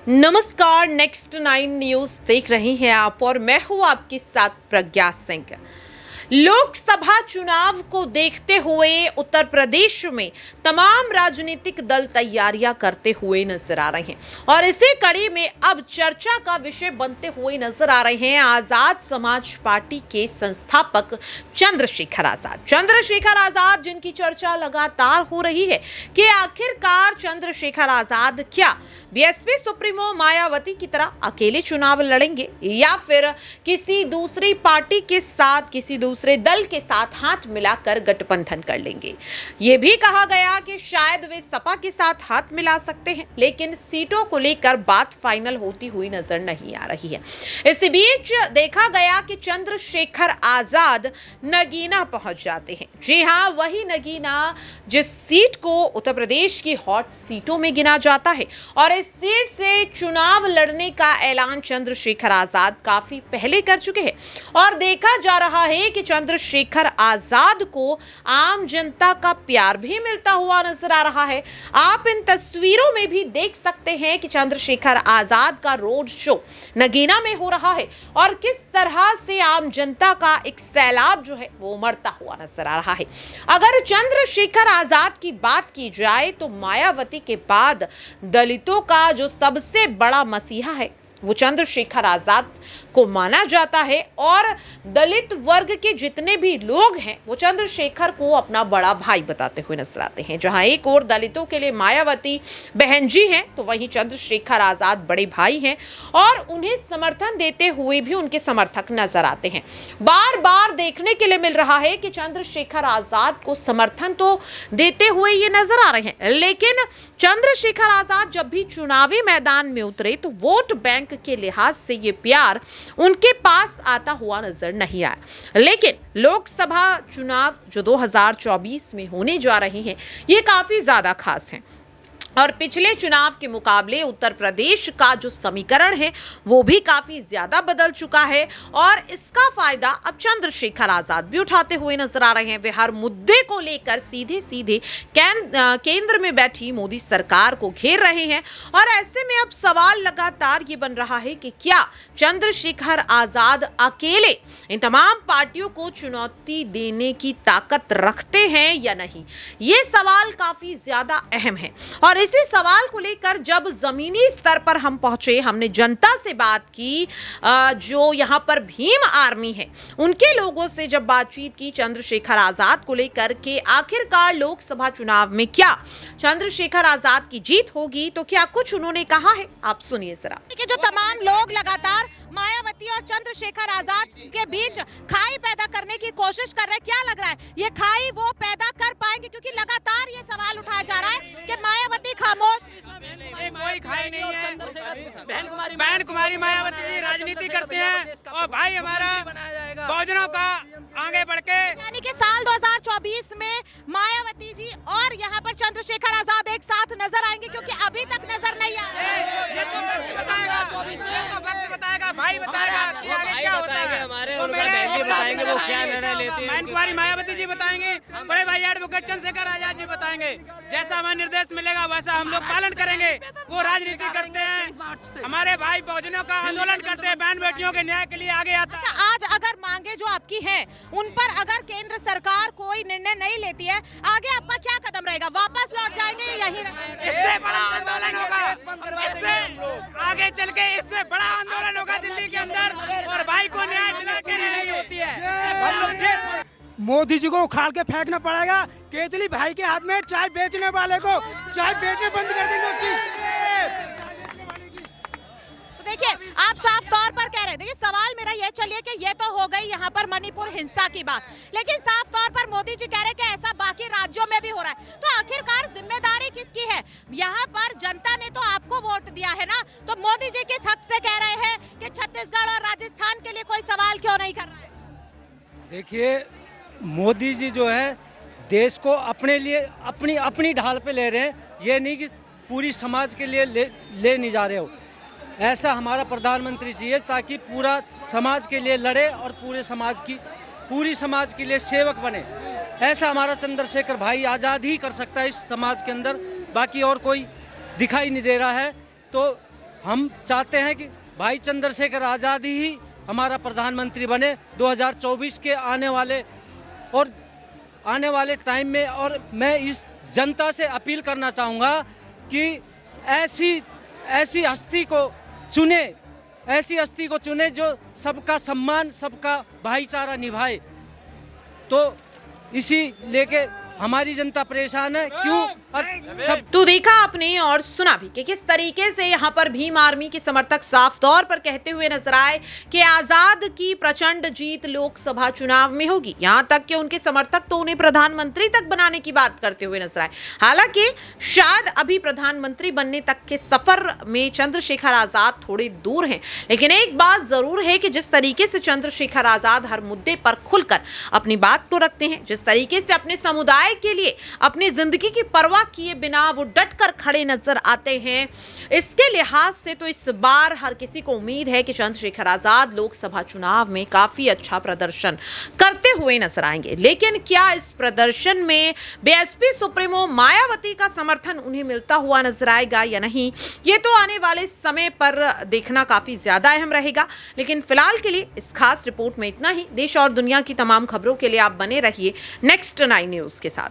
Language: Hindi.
नमस्कार, नेक्स्ट 9 न्यूज देख रहे हैं आप और मैं हूं आपके साथ प्रज्ञा सिंह। लोकसभा चुनाव को देखते हुए उत्तर प्रदेश में तमाम राजनीतिक दल तैयारियां करते हुए नजर आ रहे हैं और इसी कड़ी में अब चर्चा का विषय बनते हुए नजर आ रहे हैं आजाद समाज पार्टी के संस्थापक चंद्रशेखर आजाद, जिनकी चर्चा लगातार हो रही है कि आखिरकार चंद्रशेखर आजाद क्या बीएसपी सुप्रीमो मायावती की तरह अकेले चुनाव लड़ेंगे या फिर किसी दूसरी पार्टी के साथ, किसी दूसरे दल के साथ हाथ मिलाकर गठबंधन कर लेंगे। यह भी कहा गया कि शायद वे सपा के साथ हाथ मिला सकते हैं, लेकिन सीटों को लेकर बात फाइनल होती हुई नजर नहीं आ रही है। इसी बीच देखा गया कि चंद्रशेखर आजाद नगीना पहुंच जाते हैं। जी हां, वही नगीना जिस सीट को उत्तर प्रदेश की हॉट सीटों में गिना जाता है और इस सीट से चुनाव लड़ने का ऐलान चंद्रशेखर आजाद काफी पहले कर चुके हैं और देखा जा रहा है कि चंद्रशेखर आजाद को आम जनता का प्यार भी मिलता हुआ नजर आ रहा है। आप इन तस्वीरों में भी देख सकते हैं कि चंद्रशेखर आजाद का रोड शो नगीना में हो रहा है और किस तरह से आम जनता का एक सैलाब जो है वो उमड़ता हुआ नजर आ रहा है। अगर चंद्रशेखर आजाद की बात की जाए तो मायावती के बाद दलितों का जो सबसे बड़ा मसीहा है वो चंद्रशेखर आजाद को माना जाता है और दलित वर्ग के जितने भी लोग हैं वो चंद्रशेखर को अपना बड़ा भाई बताते हुए नजर आते हैं। जहां एक और दलितों के लिए मायावती बहन जी हैं तो वहीं चंद्रशेखर आजाद बड़े भाई हैं और उन्हें समर्थन देते हुए भी उनके समर्थक नजर आते हैं। बार बार देखने के लिए मिल रहा है कि चंद्रशेखर आजाद को समर्थन तो देते हुए ये नजर आ रहे हैं, लेकिन चंद्रशेखर आजाद जब भी चुनावी मैदान में उतरे तो वोट बैंक के लिहाज से ये प्यार उनके पास आता हुआ नजर नहीं आया। लेकिन लोकसभा चुनाव जो 2024 में होने जा रहे हैं ये काफी ज्यादा खास हैं और पिछले चुनाव के मुकाबले उत्तर प्रदेश का जो समीकरण है वो भी काफी ज्यादा बदल चुका है और इसका फायदा अब चंद्रशेखर आजाद भी उठाते हुए नजर आ रहे हैं। वे हर मुद्दे को लेकर सीधे सीधे केंद्र में बैठी मोदी सरकार को घेर रहे हैं और ऐसे में अब सवाल लगातार ये बन रहा है कि क्या चंद्रशेखर आजाद अकेले इन तमाम पार्टियों को चुनौती देने की ताकत रखते हैं या नहीं। ये सवाल काफी ज्यादा अहम है और इसी सवाल को लेकर जब जमीनी स्तर पर हम पहुंचे, हमने जनता से बात की, जो यहाँ पर भीम आर्मी है उनके लोगों से जब बातचीत की चंद्रशेखर आजाद को लेकर के आखिरकार लोकसभा चुनाव में क्या चंद्रशेखर आजाद की जीत होगी तो क्या कुछ उन्होंने कहा है, आप सुनिए जरा। जो तमाम लोग लगातार मायावती और चंद्रशेखर आजाद के बीच खाई पैदा करने की कोशिश कर रहे हैं, क्या लग रहा है ये खाई वो पैदा कर पाएंगे? क्योंकि लगातार ये सवाल उठाया जा रहा है कि मायावती खामोश। कोई खाई नहीं है। बहन कुमारी मायावती जी राजनीति करते हैं और भाई हमारा बहुजनों का आगे बढ़ के, यानी कि साल 2024 में मायावती जी और यहाँ पर चंद्रशेखर आजाद एक साथ नजर आएंगे, क्योंकि अभी तक नजर नहीं आ बताएगा भाई बताएगा कि आगे क्या होता है। हमारे बहन जी बताएंगे वो क्या निर्णय लेते हैं। बहन कुमारी मायावती जी बताएंगे, बड़े भाई एडवोकेट चंद्रशेखर आजाद जी बताएंगे। जैसा हमें निर्देश मिलेगा वैसा हम लोग पालन करेंगे। वो राजनीति करते हैं, हमारे भाई बहुजनों का आंदोलन करते हैं, बहन बेटियों के न्याय के लिए आगे आता है। आज अगर मांगे जो आपकी हैं उन पर अगर केंद्र सरकार कोई निर्णय नहीं लेती है, आगे आपका क्या कदम रहेगा? वापस लौट जाएंगे या यहीं रहेंगे? इससे बड़ा आंदोलन होगा, इससे आगे चल के इससे बड़ा आंदोलन होगा दिल्ली के अंदर और भाई को न्याय दिलाने के लिए नहीं होती है। मोदी जी को उखाड़ के फेंकना पड़ेगा। केजरी भाई के हाथ में चाय बेचने वाले को चाय बेचने बंद कर देंगे उसकी। तो देखिए, आप साफ तौर पर कह रहे हैं, देखिए सवाल मेरा ये चलिए कि ये तो हो गई यहाँ पर मणिपुर हिंसा की बात, लेकिन साफ तौर पर मोदी जी कह रहे हैं कि ऐसा बाकी राज्यों में भी हो रहा है। तो आखिरकार जिम्मेदारी किसकी है? यहाँ पर जनता ने तो आपको वोट दिया है ना, तो मोदी जी किस हक से कह रहे हैं कि छत्तीसगढ़ और राजस्थान के लिए कोई सवाल क्यों नहीं कर रहा है? देखिए, मोदी जी जो है देश को अपने लिए अपनी ढाल पे ले रहे हैं, ये नहीं कि पूरी समाज के लिए ले नहीं जा रहे हो। ऐसा हमारा प्रधानमंत्री चाहिए ताकि पूरा समाज के लिए लड़े और पूरी समाज के लिए सेवक बने। ऐसा हमारा चंद्रशेखर भाई आज़ाद ही कर सकता है इस समाज के अंदर, बाकी और कोई दिखाई नहीं दे रहा है। तो हम चाहते हैं कि भाई चंद्रशेखर आज़ाद ही हमारा प्रधानमंत्री बने 2024 के आने वाले टाइम में। और मैं इस जनता से अपील करना चाहूँगा कि ऐसी हस्ती को चुने जो सबका सम्मान, सबका भाईचारा निभाए। तो इसी लेके हमारी जनता परेशान है। क्यों सब तो देखा आपने और सुना भी कि किस तरीके से यहाँ पर भीम आर्मी के समर्थक साफ तौर पर कहते हुए नजर आए कि आजाद की प्रचंड जीत लोकसभा चुनाव में होगी। यहाँ तक कि उनके समर्थक तो उन्हें प्रधानमंत्री तक बनाने की बात करते हुए नजर आए। हालांकि शायद अभी प्रधानमंत्री बनने तक के सफर में चंद्रशेखर आजाद थोड़े दूर हैं, लेकिन एक बात जरूर है कि जिस तरीके से चंद्रशेखर आजाद हर मुद्दे पर खुलकर अपनी बात को रखते हैं, जिस तरीके से अपने समुदाय के लिए अपनी जिंदगी की परवाह किए बिना वो डटकर खड़े नजर आते हैं, इसके लिहाज से तो इस बार हर किसी को उम्मीद है कि चंद्रशेखर आजाद लोकसभा चुनाव में काफी अच्छा प्रदर्शन करते हुए नजर आएंगे। लेकिन क्या इस प्रदर्शन में बीएसपी सुप्रीमो मायावती का समर्थन उन्हें मिलता हुआ नजर आएगा या नहीं, ये तो आने वाले समय पर देखना काफी ज्यादा अहम रहेगा। लेकिन फिलहाल के लिए इस खास रिपोर्ट में इतना ही। देश और दुनिया की तमाम खबरों के लिए आप बने रहिए नेक्स्ट 9 न्यूज के साथ।